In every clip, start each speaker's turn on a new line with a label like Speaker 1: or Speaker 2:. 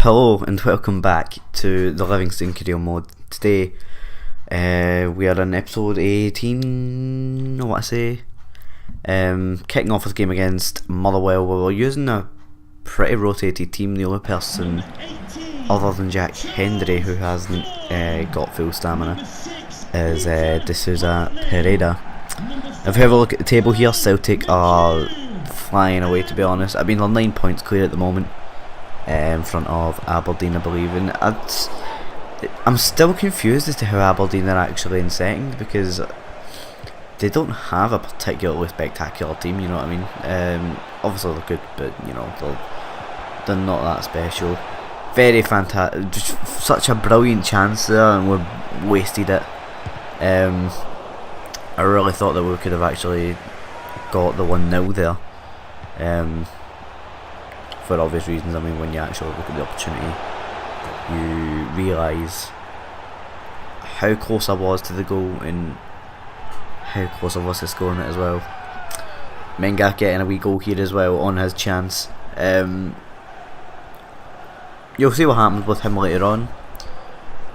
Speaker 1: Hello and welcome back to the Livingston career mode. Today we are in episode 18, I want to say. Kicking off this game against Motherwell, where we're using a pretty rotated team. The only person other than Jack Hendry who hasn't got full stamina is De Souza Pereira. If we have a look at the table here, Celtic are flying away, to be honest. I mean, they're 9 points clear at the moment, in front of Aberdeen, I believe. And I'm still confused as to how Aberdeen are actually in second, because they don't have a particularly spectacular team, you know what I mean? Obviously they're good, but you know, they're not that special. Very fantastic, just such a brilliant chance there, and we wasted it. I really thought that we could have actually got the 1-0 there. For obvious reasons. I mean, when you actually look at the opportunity, you realise how close I was to the goal and how close I was to scoring it as well. Menga getting a wee goal here as well on his chance. You'll see what happens with him later on,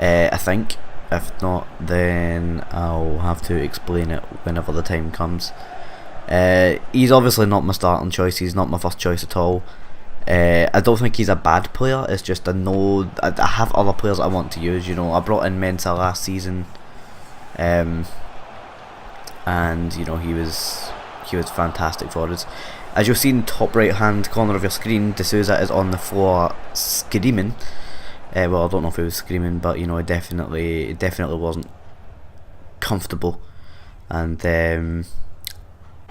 Speaker 1: I think. If not, then I'll have to explain it whenever the time comes. He's obviously not my starting choice. He's not my first choice at all. I don't think he's a bad player. It's just I have other players I want to use. You know, I brought in Mensah last season, and you know, he was fantastic for us. As you'll see in the top right hand corner of your screen, De Souza is on the floor screaming. Well, I don't know if he was screaming, but you know, it definitely wasn't comfortable, and I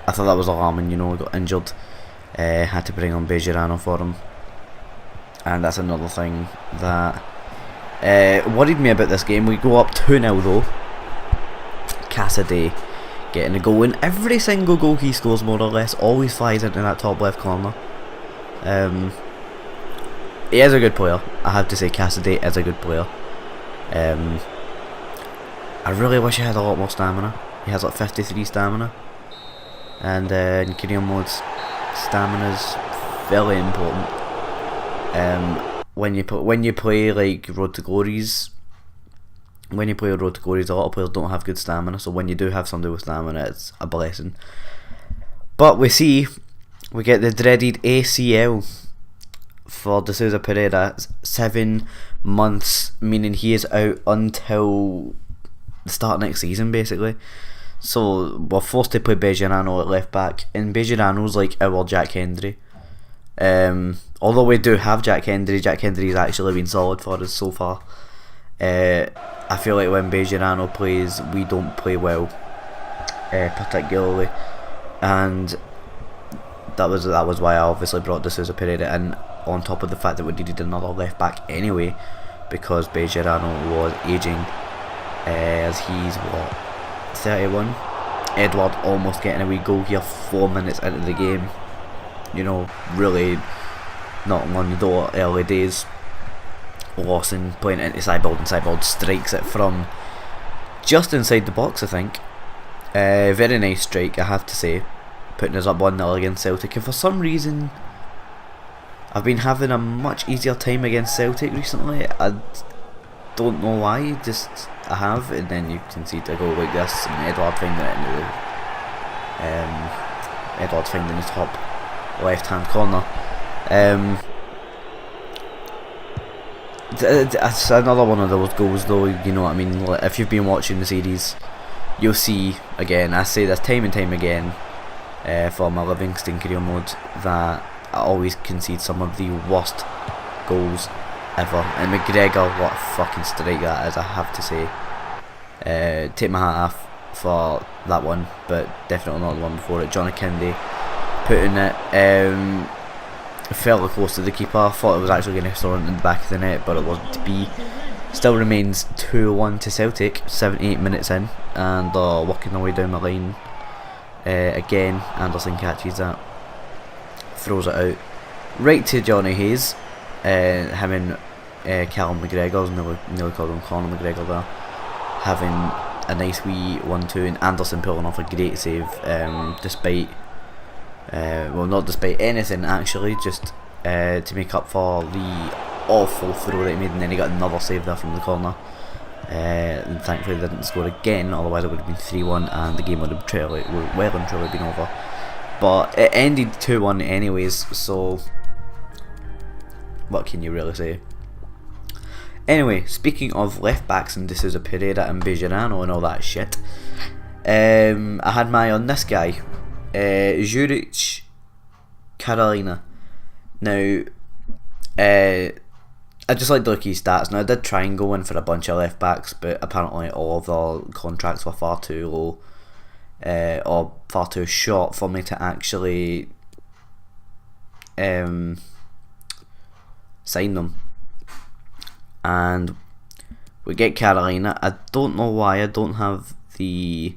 Speaker 1: thought that was alarming. You know, he got injured. Had to bring on Bejerano for him, and that's another thing that worried me about this game. We go up 2-0 though. Cassidy getting a goal, and every single goal he scores more or less always flies into that top left corner. He is a good player. I have to say, Cassidy is a good player. I really wish he had a lot more stamina. He has like 53 stamina, and in career modes, stamina is very important. When you play like Road to Glories, a lot of players don't have good stamina. So when you do have somebody with stamina, it's a blessing. But we get the dreaded ACL for De Souza Pereira. It's 7 months, meaning he is out until the start of next season, basically. So we're forced to play Bejerano at left back, and Bejerano's like our Jack Hendry. Although we do have Jack Hendry's actually been solid for us so far. I feel like when Bejerano plays, we don't play well, particularly, and that was why I obviously brought De Souza Pereira in, on top of the fact that we needed another left back anyway, because Bejerano was ageing, as he's 31. Edward almost getting a wee goal here 4 minutes into the game. You know, really knocking on the door early days. Lawson playing into Seibold, and Seibold strikes it from just inside the box, I think. Very nice strike, I have to say, putting us up 1-0 against Celtic. And for some reason, I've been having a much easier time against Celtic recently. I don't know why, just I have. And then you can see a goal like this, and Edward finding it in the top left hand corner. It's another one of those goals though, you know what I mean. If you've been watching the series, you'll see, again, I say this time and time again, for my Livingston career mode, that I always concede some of the worst goals ever. And McGregor, what a fucking strike that is, I have to say. Take my hat off for that one, but definitely not the one before it. Johnny Kennedy putting it fairly close to the keeper. Thought it was actually going to throw it in the back of the net, but it wasn't to be. Still remains 2-1 to Celtic, 78 minutes in, and working their way down the line. Again, Anderson catches that, throws it out right to Johnny Hayes. Him and Callum McGregor, nearly called him Conor McGregor there, having a nice wee 1-2, and Anderson pulling off a great save, despite well, not despite anything actually, just to make up for the awful throw that he made, and then he got another save there from the corner. And thankfully they didn't score again, otherwise it would have been 3-1 and the game would have well and truly been over. But it ended 2-1 anyways, so what can you really say? Anyway, speaking of left backs and D'Souza Pereira and Bejarano and all that shit, I had my eye on this guy, Juric Carolina. Now, I just like to look at his stats. Now, I did try and go in for a bunch of left backs, but apparently all of the contracts were far too low, or far too short for me to actually sign them. And we get Carolina. I don't know why I don't have the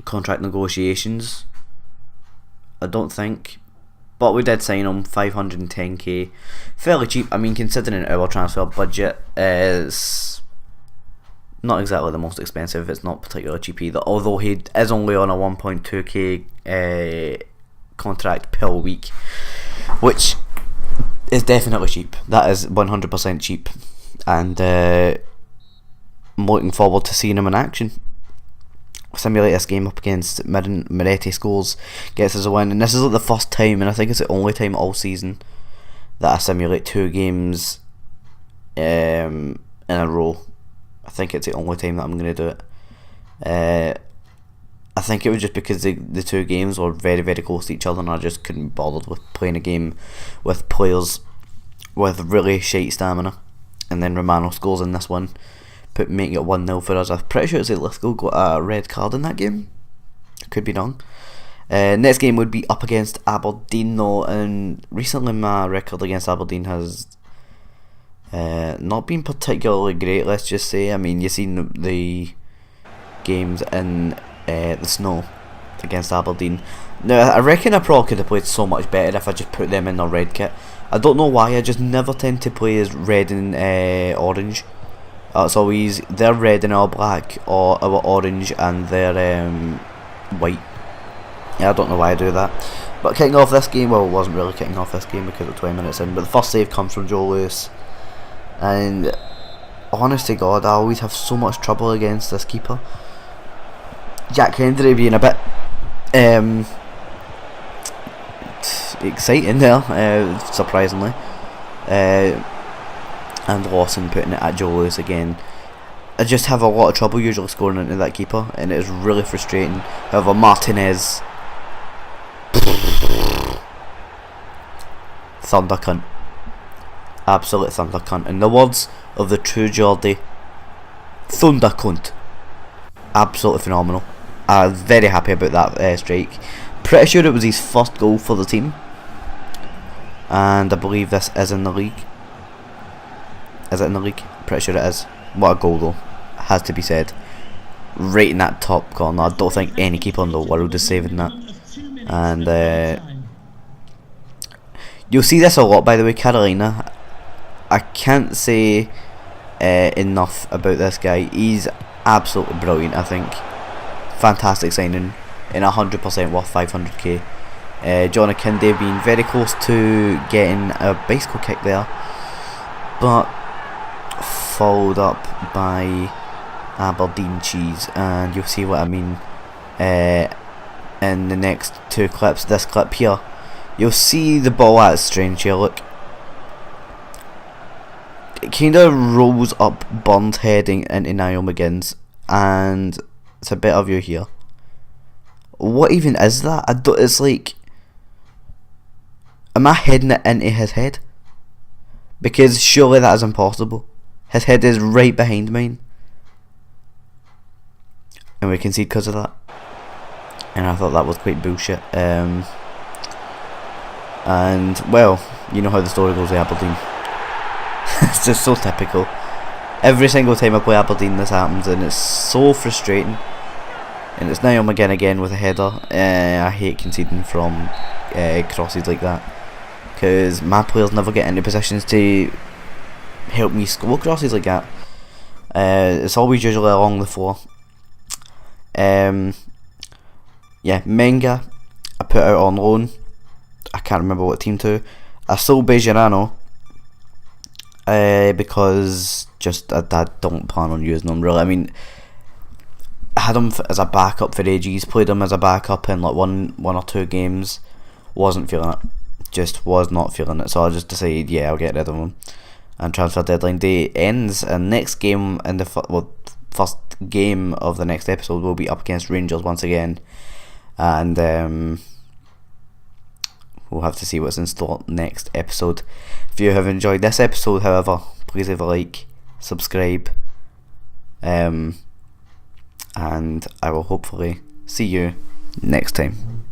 Speaker 1: contract negotiations. I don't think. But we did sign him, 510k. Fairly cheap. I mean, considering our transfer budget is not exactly the most expensive. It's not particularly cheap either. Although he is only on a 1.2k contract per week, which is definitely cheap. That is 100% cheap. And I'm looking forward to seeing him in action. Simulate this game up against Moretti, scores, gets us a win, and this is like the first time, and I think it's the only time all season that I simulate 2 games in a row. I think it's the only time that I'm going to do it. I think it was just because the 2 games were very, very close to each other, and I just couldn't be bothered with playing a game with players with really shite stamina. And then Romano scores in this one, making it 1-0 for us. I'm pretty sure it's Lithgow got a red card in that game. I could be wrong. Next game would be up against Aberdeen though, and recently my record against Aberdeen has not been particularly great, let's just say. I mean, you've seen the games in the snow against Aberdeen. Now, I reckon I probably could have played so much better if I just put them in their red kit. I don't know why, I just never tend to play as red and orange. It's always they're red and our black, or our orange and their white. Yeah, I don't know why I do that. But kicking off this game, well, it wasn't really kicking off this game because it's 20 minutes in, but the first save comes from Joe Lewis. And honest to God, I always have so much trouble against this keeper. Jack Hendry being a bit exciting there, surprisingly. And Lawson putting it at Joe Lewis again. I just have a lot of trouble usually scoring into that keeper, and it is really frustrating. However, Martinez, thunder cunt, absolute thunder cunt. In the words of the true Geordie, thunder cunt. Absolutely phenomenal. I'm very happy about that strike. Pretty sure it was his first goal for the team, and I believe this is in the league. Is it in the league? Pretty sure it is. What a goal though, has to be said. Right in that top corner. I don't think any keeper in the world is saving that. And you'll see this a lot, by the way. Carolina, I can't say enough about this guy. He's absolutely brilliant, I think. Fantastic signing, and 100% worth 500k. John Akinde being very close to getting a bicycle kick there, but followed up by Aberdeen cheese, and you'll see what I mean in the next 2 clips. This clip here, you'll see the ball at strange here. Look, it kind of rolls up Burns heading into Niall McGinn's, and it's a better view here. What even is that? It's like, am I heading it into his head? Because surely that is impossible. His head is right behind mine, and we concede because of that. And I thought that was quite bullshit. And well, you know how the story goes with Aberdeen. It's just so typical. Every single time I play Aberdeen this happens, and it's so frustrating. And it's Niall McGinn again with a header. I hate conceding from crosses like that, because my players never get into positions to help me score crosses like that. It's always usually along the floor. Yeah, Menga, I put out on loan. I can't remember what team to. I sold Bejarano because just I don't plan on using him really. I mean, I had him as a backup for ages. Played him as a backup in like one or two games. Wasn't feeling it. Just was not feeling it. So I just decided, yeah, I'll get rid of him. And transfer deadline day ends, and next game in the first game of the next episode will be up against Rangers once again, and we'll have to see what's in store next episode. If you have enjoyed this episode, however, please leave a like, subscribe, and I will hopefully see you next time.